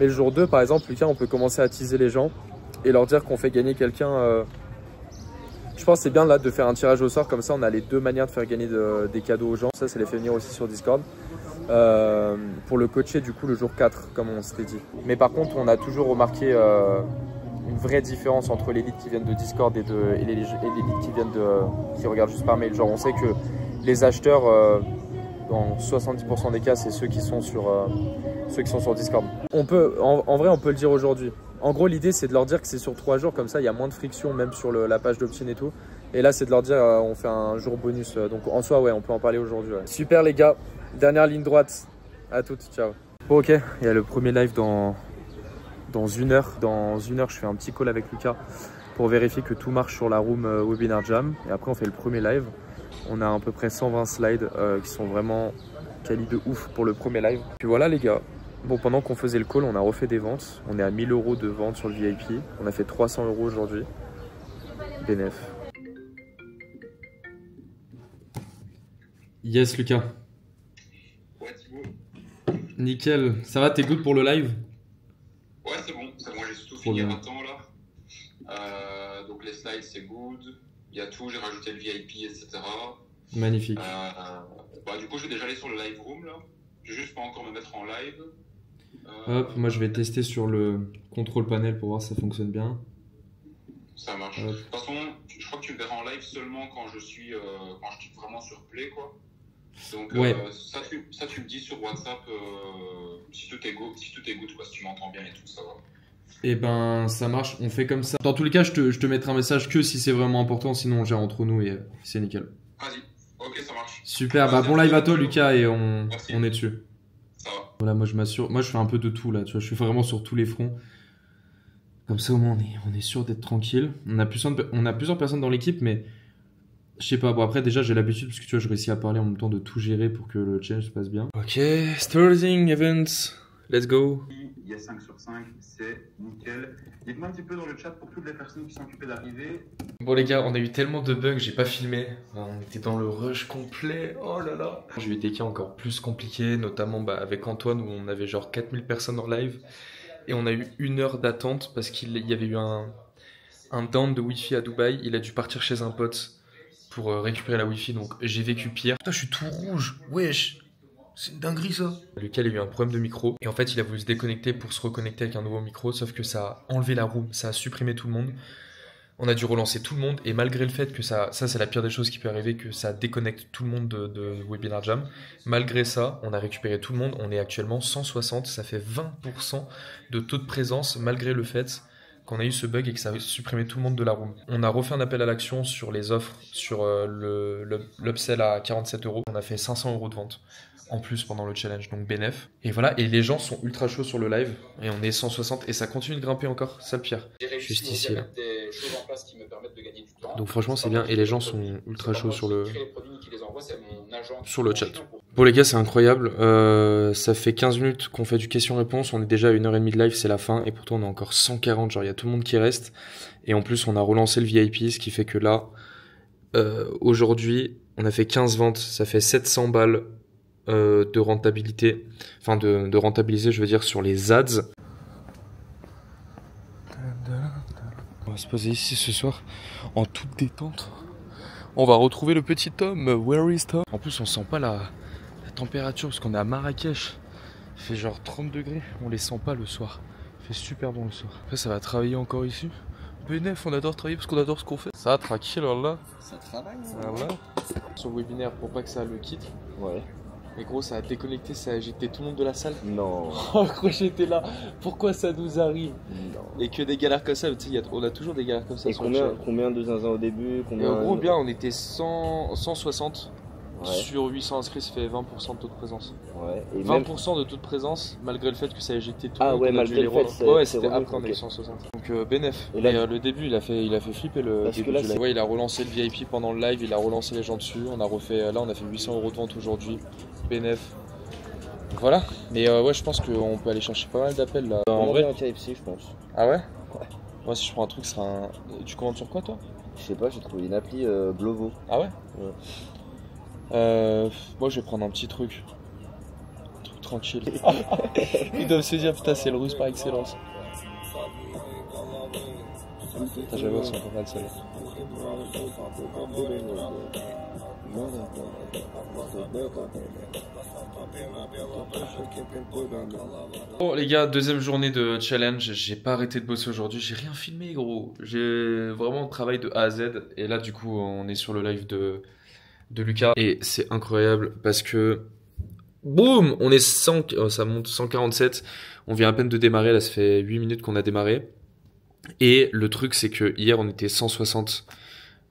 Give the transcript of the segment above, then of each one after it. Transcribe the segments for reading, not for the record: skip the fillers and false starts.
Mais le jour 2, par exemple, Lucas, on peut commencer à teaser les gens et leur dire qu'on fait gagner quelqu'un. Je pense que c'est bien là de faire un tirage au sort, comme ça on a les deux manières de faire gagner des cadeaux aux gens. Ça, c'est les fait venir aussi sur Discord. Pour le coacher du coup le jour 4, comme on s'était dit. Mais par contre, on a toujours remarqué une vraie différence entre les leads qui viennent de Discord et les leads qui regardent juste par mail. Genre on sait que les acheteurs, dans 70% des cas, c'est ceux qui sont sur Discord. On peut, en vrai, on peut le dire aujourd'hui. En gros, l'idée, c'est de leur dire que c'est sur 3 jours, comme ça, il y a moins de friction, même sur la page d'opt-in et tout. Et là, c'est de leur dire, on fait un jour bonus. Donc, en soi, ouais, on peut en parler aujourd'hui. Ouais. Super, les gars. Dernière ligne droite. À toutes. Ciao. Bon, ok. Il y a le premier live dans 1 heure. Dans 1 heure, je fais un petit call avec Lucas pour vérifier que tout marche sur la room Webinar Jam. Et après, on fait le premier live. On a à peu près 120 slides qui sont vraiment quali de ouf pour le premier live. Puis voilà, les gars. Bon, pendant qu'on faisait le call, on a refait des ventes. On est à 1000 € de vente sur le VIP. On a fait 300 € aujourd'hui. Bénef. Yes, Lucas. Ouais, Thibaut. Nickel. Ça va, t'es good pour le live? Ouais, c'est bon, j'ai tout fini à temps là. Donc les slides, c'est good. Il y a tout, j'ai rajouté le VIP, etc. Magnifique. Du coup, je vais déjà aller sur le live room là. Je vais juste pas encore me mettre en live. Hop, moi je vais tester sur le contrôle panel pour voir si ça fonctionne bien. Ça marche. Hop. De toute façon, je crois que tu me verras en live seulement quand je suis vraiment sur play quoi. Donc ouais. ça tu me dis sur WhatsApp si tout est good quoi, si tu m'entends bien et tout ça va. Eh ben ça marche, on fait comme ça. Dans tous les cas, je te mettrai un message que si c'est vraiment important, sinon on gère entre nous et c'est nickel. Vas-y, ok ça marche. Super, bon live à toi Lucas et on est dessus. Ça va. Voilà, moi je m'assure, moi je fais un peu de tout là, tu vois, je suis vraiment sur tous les fronts. Comme ça au moins on est sûr d'être tranquille. On a plusieurs personnes dans l'équipe, mais je sais pas, bon après déjà j'ai l'habitude parce que tu vois je réussis à parler en même temps de tout gérer pour que le challenge se passe bien. Ok, starting events, let's go. Il y a 5 sur 5, c'est nickel. Dites-moi un petit peu dans le chat pour toutes les personnes qui sont occupées d'arriver. Bon les gars, on a eu tellement de bugs, j'ai pas filmé. On était dans le rush complet, oh là là. J'ai eu des cas encore plus compliqués, notamment avec Antoine où on avait genre 4000 personnes en live. Et on a eu 1 heure d'attente parce qu'il y avait eu un down de Wi-Fi à Dubaï. Il a dû partir chez un pote pour récupérer la Wi-Fi, donc j'ai vécu pire. Putain, je suis tout rouge, wesh. C'est une dinguerie ça. Lucas, il a eu un problème de micro et en fait il a voulu se déconnecter pour se reconnecter avec un nouveau micro, sauf que ça a enlevé la room, ça a supprimé tout le monde. On a dû relancer tout le monde et malgré le fait que ça c'est la pire des choses qui peut arriver, que ça déconnecte tout le monde de Webinar Jam, malgré ça on a récupéré tout le monde, on est actuellement 160, ça fait 20% de taux de présence malgré le fait qu'on a eu ce bug et que ça a supprimé tout le monde de la room. On a refait un appel à l'action sur les offres, sur l'upsell à 47 €, on a fait 500 € de vente en plus pendant le challenge, donc bénef. Et voilà, et les gens sont ultra chauds sur le live, et on est 160, et ça continue de grimper encore, ça le pire. Juste ici, là. Donc franchement, c'est bien, et les gens sont ultra chauds sur le chat. Bon les gars, c'est incroyable, ça fait 15 minutes qu'on fait du question-réponse, on est déjà à 1h30 de live, c'est la fin, et pourtant on a encore 140, genre il y a tout le monde qui reste, et en plus on a relancé le VIP, ce qui fait que là, aujourd'hui, on a fait 15 ventes, ça fait 700 balles, de rentabilité, enfin de rentabiliser je veux dire sur les ads. On va se poser ici ce soir en toute détente. On va retrouver le petit Tom. Where is Tom? En plus on sent pas la température parce qu'on est à Marrakech. Il fait genre 30 degrés, on les sent pas le soir. Il fait super bon le soir. Après ça va travailler encore ici. Bénef, on adore travailler parce qu'on adore ce qu'on fait. Ça tranquille là. Ça travaille. Voilà. Sur le webinaire pour pas que ça le quitte. Ouais. Mais gros, ça a déconnecté, ça a jeté tout le monde de la salle. Non. Oh, gros, j'étais là. Pourquoi ça nous arrive? Non. Et que des galères comme ça, tu sais, on a toujours des galères comme ça. Et combien de zinzin au début? Et en gros, bien, on était 160. Ouais. Sur 800 inscrits, ça fait 20% de taux de présence. Ouais. Et 20% de taux de présence, malgré le fait que ça ait jeté tout le monde. Ah ouais, malgré le fait. Ouais, c'était après, on est 160. Donc, bénef. Et là, le début, il a fait flipper le début du live. Ouais, il a relancé le VIP pendant le live, il a relancé les gens dessus. On a fait 800 € de vente aujourd'hui. Bénef. Voilà, mais ouais, je pense qu'on peut aller chercher pas mal d'appels là. En vrai, un KFC, je pense. Ah ouais? Ouais. Moi, si je prends un truc, ce sera un. Tu commandes sur quoi toi? Je sais pas, j'ai trouvé une appli Glovo. Ah ouais? Ouais. Moi, je vais prendre un petit truc. Un truc tranquille. Ils doivent se dire, putain, c'est le russe par excellence. Putain, j'avoue, elles sont pas mal celles-là. Bon les gars, deuxième journée de challenge, j'ai pas arrêté de bosser aujourd'hui, j'ai rien filmé gros, j'ai vraiment travaillé de A à Z et là du coup on est sur le live de Lucas et c'est incroyable parce que boum, on est 100, ça monte 147, on vient à peine de démarrer, là ça fait 8 minutes qu'on a démarré et le truc c'est que hier on était 160.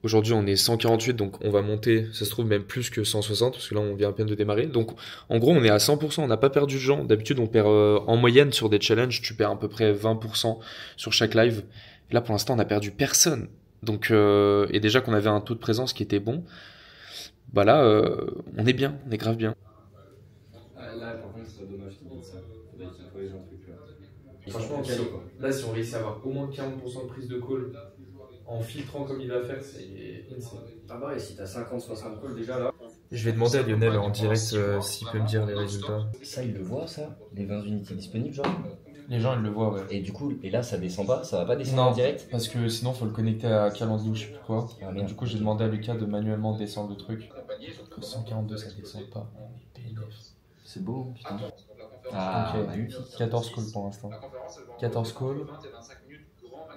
Aujourd'hui, on est 148, donc on va monter, ça se trouve même plus que 160, parce que là, on vient à peine de démarrer. Donc, en gros, on est à 100%, on n'a pas perdu de gens. D'habitude, on perd, en moyenne, sur des challenges, tu perds à peu près 20% sur chaque live. Et là, pour l'instant, on a perdu personne. Donc, et déjà qu'on avait un taux de présence qui était bon, bah là, on est bien, on est grave bien. Là, par contre, ce serait dommage qu'ils disent ça. Faudrait qu'ils corrigent un truc là. Franchement, là, si on réussit à avoir au moins 40% de prise de call, en filtrant comme il va faire, c'est insane. Ah bah ouais, si t'as 50-60 calls déjà là. Je vais demander à Lionel en direct s'il peut me dire les résultats. Ça, il le voit ça, les 20 unités disponibles genre. Les gens, ils le voient, ouais. Et du coup, et là ça descend pas, ça va pas descendre Non, en direct. parce que sinon, faut le connecter à calendrier ou je sais plus quoi. Ah, Et du coup, j'ai demandé à Lucas de manuellement descendre le truc. 142, ça descend pas. C'est beau, putain. Ah, Ah, ok. magnifique. 14 calls pour l'instant. 14 calls.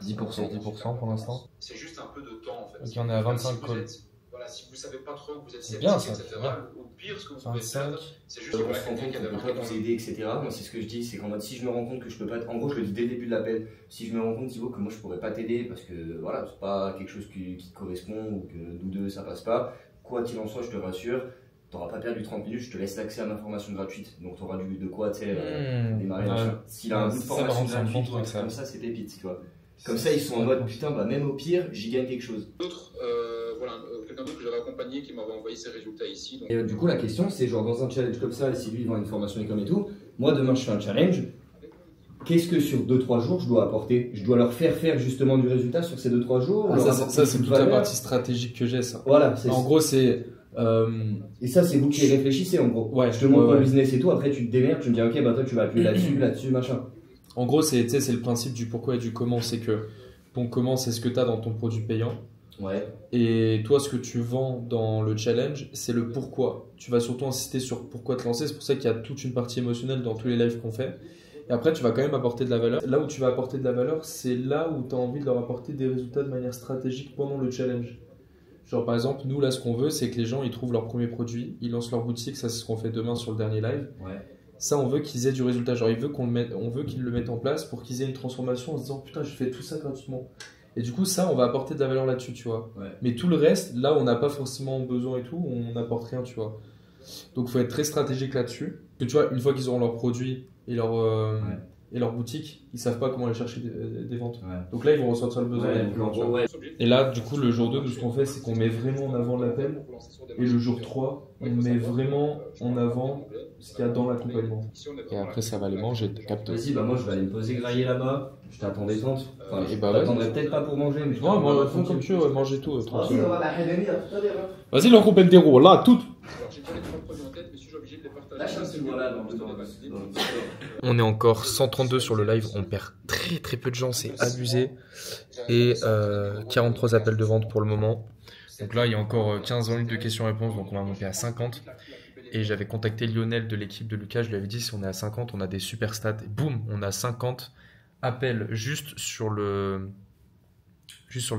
10% pour l'instant. C'est juste un peu de temps en fait. Ok, on est à 25 calls. Voilà, si vous savez pas trop, vous êtes C'est bien, sceptique, ça, etc. c'est bien. Ou pire, ce que vous pouvez 25. faire, c'est juste On voilà, se rend compte quelqu'un qui a qu'on peut marqué pas dans vous aider, etc. Moi, c'est ce que je dis, c'est qu'en mode si je me rends compte que je peux pas. En gros, je le dis dès le début de l'appel. Si je me rends compte, Thibaut, que moi je pourrais pas t'aider parce que voilà, c'est pas quelque chose qui te correspond ou que nous deux ça passe pas, quoi qu'il en soit, je te rassure, t'auras pas perdu 30 minutes, je te laisse l'accès à ma formation gratuite. Donc t'auras de quoi, tu sais, démarrer. Machin. S'il a un bout de Ça, formation c'est un bon gratuite, truc, ça. comme ça, c'est pépite, tu vois. Comme ça, ils sont en mode putain, bah même au pire, j'y gagne quelque chose. quelqu'un d'autre que j'avais accompagné qui m'avait envoyé ses résultats ici. Donc... Et du coup, la question, c'est genre dans un challenge comme ça, et si lui il vend une formation Ecom et tout, moi demain je fais un challenge, qu'est-ce que sur 2-3 jours je dois apporter? Je dois leur faire justement du résultat sur ces 2-3 jours? Ah, ça c'est toute la partie stratégique que j'ai, ça. Voilà, c'est en gros, c'est. Et ça, c'est vous qui réfléchissez en gros. Ouais, je te montre ouais. mon business et tout, après tu te démerdes, tu me dis ok, bah toi tu vas appuyer là-dessus, machin. En gros, c'est le principe du pourquoi et du comment. C'est que ton comment, c'est ce que tu as dans ton produit payant. Ouais. Et toi, ce que tu vends dans le challenge, c'est le pourquoi. Tu vas surtout insister sur pourquoi te lancer. C'est pour ça qu'il y a toute une partie émotionnelle dans tous les lives qu'on fait. Et après, tu vas quand même apporter de la valeur. Là où tu vas apporter de la valeur, c'est là où tu as envie de leur apporter des résultats de manière stratégique pendant le challenge. Genre, par exemple, nous, là, ce qu'on veut, c'est que les gens, ils trouvent leur premier produit, ils lancent leur boutique. Ça, c'est ce qu'on fait demain sur le dernier live. Ouais. Ça, on veut qu'ils aient du résultat. Genre, on veut qu'ils le mettent en place pour qu'ils aient une transformation en se disant putain, je fais tout ça gratuitement. Et du coup, ça, on va apporter de la valeur là-dessus, tu vois. Ouais. Mais tout le reste, là, on n'a pas forcément besoin et tout, on n'apporte rien, tu vois. Donc, il faut être très stratégique là-dessus. Parce que tu vois, une fois qu'ils auront leur produit et leur boutique, ils savent pas comment aller chercher des ventes. Ouais. Donc là, ils vont ressentir le besoin. Ouais. Et là, du coup, le jour 2, nous, ce qu'on fait, c'est qu'on met vraiment en avant l'appel. Et le jour 3, on met vraiment en avant ce qu'il y a dans l'accompagnement. Et après, ça va aller manger, t'as capté. Vas-y, bah moi je vais aller me poser grailler là-bas. Je t'attends détente. Enfin, Et je bah, t'attendrai peut-être pas pour manger, mais je Ouais, moi, t'attendrai fais comme tu veux, manger tout. tranquille. on va la académie à tout à l'heure. Vas-y, leur groupe Entero, là, toutes. Alors, j'ai pas les trois produits en tête, mais si je suis obligé de les partager. Lâche un petit mot là dans le On est encore 132 sur le live, on perd très très peu de gens, c'est abusé. Et 43 appels de vente pour le moment. Donc là, il y a encore 15 minutes de questions-réponses, donc on va monter à 50. Et j'avais contacté Lionel de l'équipe de Lucas, je lui avais dit si on est à 50, on a des super stats. Et boum, on a 50 appels juste sur le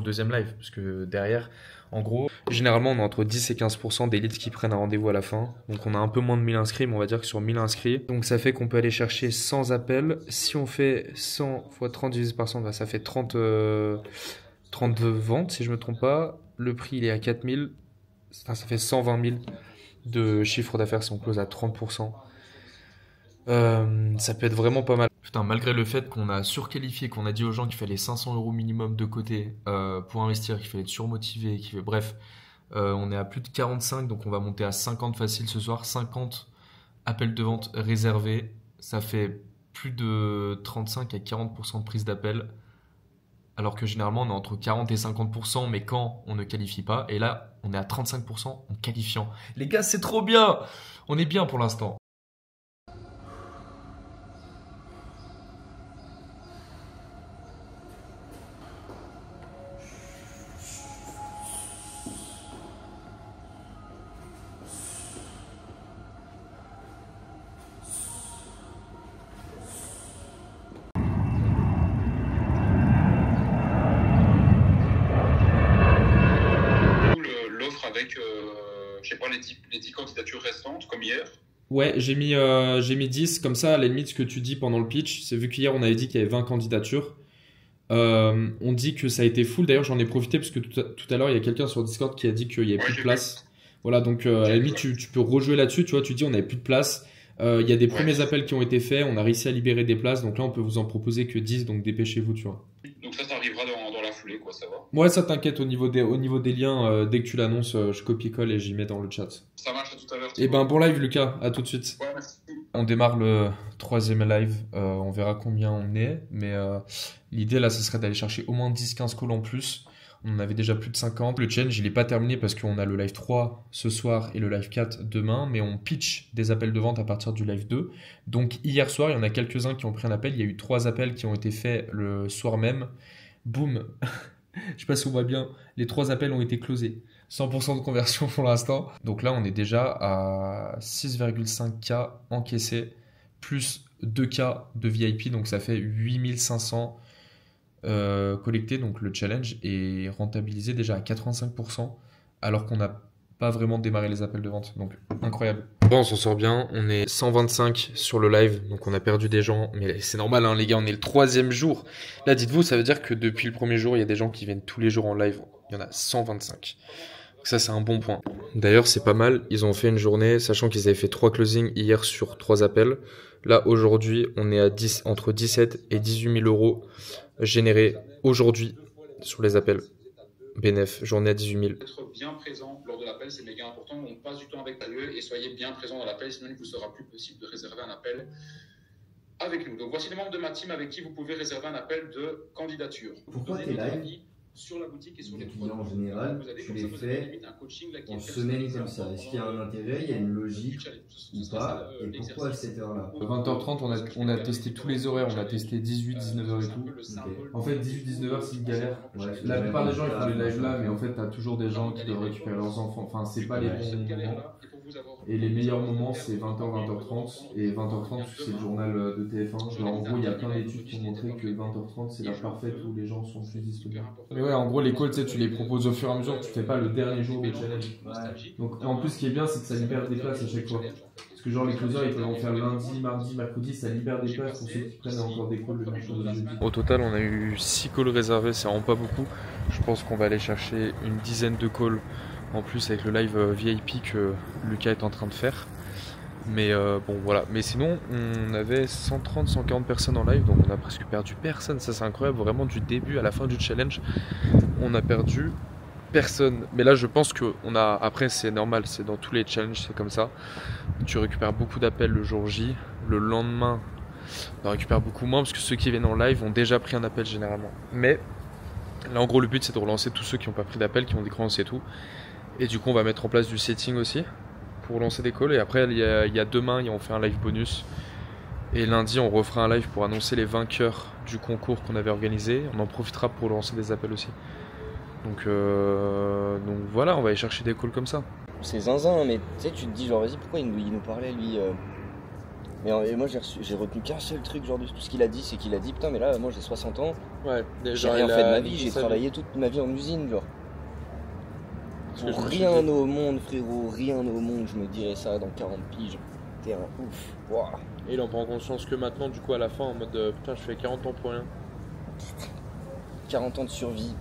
deuxième live. Parce que derrière, en gros, généralement, on a entre 10 et 15% des leads qui prennent un rendez-vous à la fin. Donc on a un peu moins de 1000 inscrits, mais on va dire que sur 1000 inscrits. Donc ça fait qu'on peut aller chercher 100 appels. Si on fait 100 x 30 divisé par 100, bah, ça fait 30 ventes, si je ne me trompe pas. Le prix, il est à 4000. Ça fait 120 000 de chiffre d'affaires si on close à 30%. Ça peut être vraiment pas mal. Putain, malgré le fait qu'on a surqualifié, qu'on a dit aux gens qu'il fallait 500 € minimum de côté pour investir, qu'il fallait être surmotivé, bref, on est à plus de 45, donc on va monter à 50 facile ce soir. 50 appels de vente réservés, ça fait plus de 35 à 40% de prise d'appel. Alors que généralement on est entre 40 et 50%, mais quand on ne qualifie pas, et là on est à 35% en qualifiant. Les gars, c'est trop bien! On est bien pour l'instant. pas les 10 candidatures restantes comme hier? Ouais, j'ai mis 10, comme ça, à la limite, ce que tu dis pendant le pitch, c'est vu qu'hier on avait dit qu'il y avait 20 candidatures, on dit que ça a été full. D'ailleurs, j'en ai profité parce que tout à l'heure, il y a quelqu'un sur Discord qui a dit qu'il n'y avait plus de place. Voilà, donc à la limite, tu peux rejouer là-dessus, tu vois, tu dis on n'avait plus de place. Il y a des premiers appels qui ont été faits, on a réussi à libérer des places, donc là, on peut vous en proposer que 10, donc dépêchez-vous, tu vois. Donc ça arrivera dans la foulée, quoi, ça va. Ouais, ça t'inquiète, au niveau des liens, dès que tu l'annonces, je copie-colle et j'y mets dans le chat. Ça marche, à tout à l'heure. Et ben, bon live, Lucas, à tout de suite. Ouais, merci. On démarre le 3e live, on verra combien on est, mais l'idée là, ce serait d'aller chercher au moins 10-15 calls en plus. On en avait déjà plus de 50. Le challenge, il n'est pas terminé parce qu'on a le live 3 ce soir et le live 4 demain, mais on pitch des appels de vente à partir du live 2. Donc hier soir, il y en a quelques-uns qui ont pris un appel. Il y a eu 3 appels qui ont été faits le soir même. Boum. Je sais pas si on voit bien, les 3 appels ont été closés. 100% de conversion pour l'instant. Donc là, on est déjà à 6,5K encaissés, plus 2K de VIP, donc ça fait 8500 collectés. Donc le challenge est rentabilisé déjà à 85%, alors qu'on n'a pas vraiment démarré les appels de vente. Donc incroyable. Bon, on s'en sort bien, on est 125 sur le live, donc on a perdu des gens, mais c'est normal, hein, les gars, on est le 3e jour. Là, dites-vous, ça veut dire que depuis le premier jour, il y a des gens qui viennent tous les jours en live. Il y en a 125. Donc ça, c'est un bon point. D'ailleurs, c'est pas mal. Ils ont fait une journée, sachant qu'ils avaient fait 3 closings hier sur 3 appels. Là, aujourd'hui, on est à entre 17 et 18 000 euros générés aujourd'hui sur les appels. Bénéf, journée à 18 000. Être bien présent lors de l'appel, c'est méga important. On passe du temps avec ta lieu et soyez bien présent dans l'appel, sinon il ne vous sera plus possible de réserver un appel avec nous. Donc voici les membres de ma team avec qui vous pouvez réserver un appel de candidature. Pourquoi Donnez tes votre lives avis sur la boutique et sur les clients en produits. général, Vous avez tu comme les ça, vous avez fais limite un coaching là qui en est semaine personnalisé comme ça? pendant Est-ce qu'il y a un intérêt, il y a une logique ou pas? Et pourquoi à cette heure-là? 20h30, on a testé tous les horaires, on a testé 18, 19h et tout. En fait, 18-19h, c'est une galère. Ouais, La plupart des gens, ils font les lives là, mais en fait, t'as toujours des gens qui doivent récupérer leurs enfants. Enfin, c'est pas les bons moments. Et les meilleurs moments, c'est 20h, 20h30. Et 20h30, c'est le journal de TF1. Genre, en gros, il y a plein d'études qui ont montré que 20h30, c'est l'heure parfaite où les gens sont plus disponibles. Mais ouais, en gros, les calls, tu les proposes au fur et à mesure. Tu fais pas le dernier jour du challenge. Donc, en plus, ce qui est bien, c'est que ça libère des places à chaque fois. Parce que genre, les closers, ils peuvent en faire lundi, mardi, mercredi. Ça libère des places pour ceux qui prennent encore des calls le mercredi, jeudi. Au total, on a eu 6 calls réservés. C'est vraiment pas beaucoup. Je pense qu'on va aller chercher une dizaine de calls. En plus avec le live VIP que Lucas est en train de faire. Mais bon voilà. Mais sinon on avait 130-140 personnes en live. Donc on a presque perdu personne. Ça c'est incroyable. Vraiment du début à la fin du challenge, on a perdu personne. Mais là je pense que on a. Après c'est normal. C'est dans tous les challenges c'est comme ça. Tu récupères beaucoup d'appels le jour J. Le lendemain on en récupère beaucoup moins. Parce que ceux qui viennent en live ont déjà pris un appel généralement. Mais là en gros le but c'est de relancer tous ceux qui n'ont pas pris d'appel. Qui ont des créances et tout. Et du coup on va mettre en place du setting aussi pour lancer des calls. Et après il y a demain on fait un live bonus. Et lundi on refera un live pour annoncer les vainqueurs du concours qu'on avait organisé. On en profitera pour lancer des appels aussi. Donc voilà, on va aller chercher des calls comme ça. C'est zinzin, mais tu sais, tu te dis genre vas-y, pourquoi il nous parlait lui Mais moi j'ai retenu qu'un seul truc genre de tout ce qu'il a dit, c'est qu'il a dit putain mais là moi j'ai 60 ans, Ouais, j'ai rien fait de ma vie, j'ai travaillé toute ma vie en usine genre. Pour rien au monde frérot, rien au monde je me dirais ça dans 40 piges. T'es un ouf. Wow. Et il en prend conscience que maintenant, du coup, à la fin, en mode putain, je fais 40 ans pour rien. 40 ans de survie.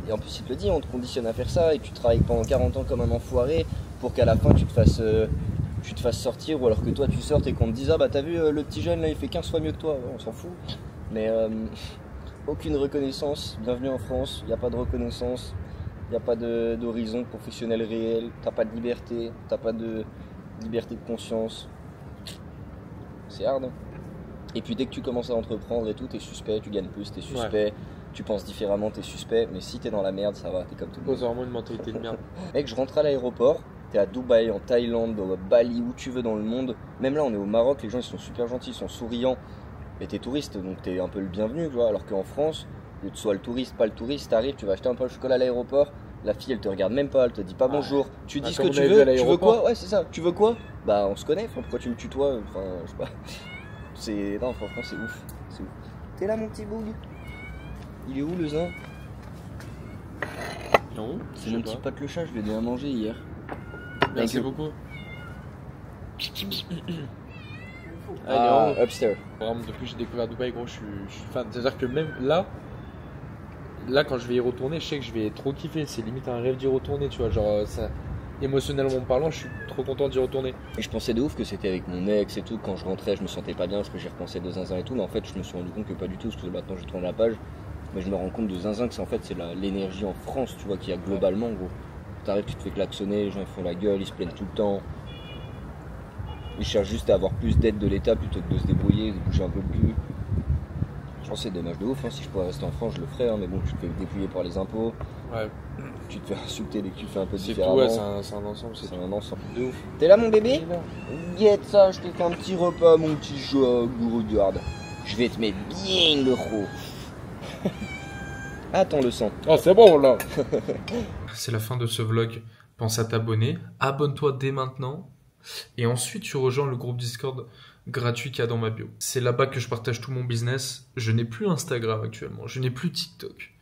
Et en plus, il te le dit, on te conditionne à faire ça et tu travailles pendant 40 ans comme un enfoiré pour qu'à la fin tu te fasses sortir, ou alors que toi tu sortes et qu'on te dise ah bah t'as vu le petit jeune là il fait 15 fois mieux que toi, ouais, on s'en fout. Mais aucune reconnaissance, bienvenue en France, il n'y a pas de reconnaissance. Il n'y a pas d'horizon professionnel réel, t'as pas de liberté, t'as pas de liberté de conscience. C'est hard. Hein. Et puis dès que tu commences à entreprendre et tout, t'es suspect, tu gagnes plus, t'es suspect, tu penses différemment, t'es suspect. Mais si t'es dans la merde, ça va, t'es comme tout le monde. C'est vraiment une mentalité de merde. Mec, je rentre à l'aéroport, t'es à Dubaï, en Thaïlande, à Bali, où tu veux dans le monde. Même là, on est au Maroc, les gens ils sont super gentils, ils sont souriants. Mais t'es touriste, donc t'es un peu le bienvenu, tu vois. Alors qu'en France, que tu sois le touriste, pas le touriste, t'arrives, tu vas acheter un peu de chocolat à l'aéroport, la fille elle te regarde même pas, elle te dit pas bonjour, tu dis ce que tu veux quoi? Ouais c'est ça, tu veux quoi? Bah on se connaît, enfin, pourquoi tu me tutoies? Enfin je sais pas. C'est. Non franchement c'est ouf. C'est ouf. T'es là mon petit boug? Il est où le zin? Non. C'est mon petit pâte le chat, je lui ai donné à manger hier. Merci Thank you. beaucoup. Ah, upstairs. Vraiment, depuis que j'ai découvert Dubaï, gros, je suis fan. C'est-à-dire que même là, quand je vais y retourner, je sais que je vais trop kiffer. C'est limite un rêve d'y retourner, tu vois. Genre, ça, émotionnellement parlant, je suis trop content d'y retourner. Et je pensais de ouf que c'était avec mon ex et tout. Quand je rentrais, je me sentais pas bien parce que j'ai repensé de zinzin et tout. Mais en fait, je me suis rendu compte que pas du tout. Parce que maintenant, je tourne la page. Mais je me rends compte de zinzin que c'est l'énergie en France, tu vois, qu'il y a globalement, gros. T'arrives, tu te fais klaxonner, les gens ils font la gueule, ils se plaignent tout le temps. Ils cherchent juste à avoir plus d'aide de l'État plutôt que de se débrouiller, de bouger un peu le cul. Je pense que c'est dommage de ouf, hein. Si je pourrais rester en France, je le ferais, hein. Mais bon, tu te fais dépouiller par les impôts, Ouais, tu te fais insulter dès que tu fais un peu c'est tout, différemment. ouais, c'est un ensemble, c'est C'est tout. un ensemble. De ouf. T'es là mon bébé? Guette ça, je te fais un petit repas, mon petit chat, regarde. Je vais te mettre bien le ro. Attends le sang. Oh, c'est bon là. C'est la fin de ce vlog. Pense à t'abonner. Abonne-toi dès maintenant. Et ensuite, tu rejoins le groupe Discord gratuit qu'il y a dans ma bio. C'est là-bas que je partage tout mon business. Je n'ai plus Instagram actuellement. Je n'ai plus TikTok.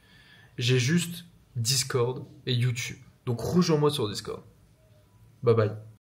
J'ai juste Discord et YouTube. Donc rejoins-moi sur Discord. Bye bye.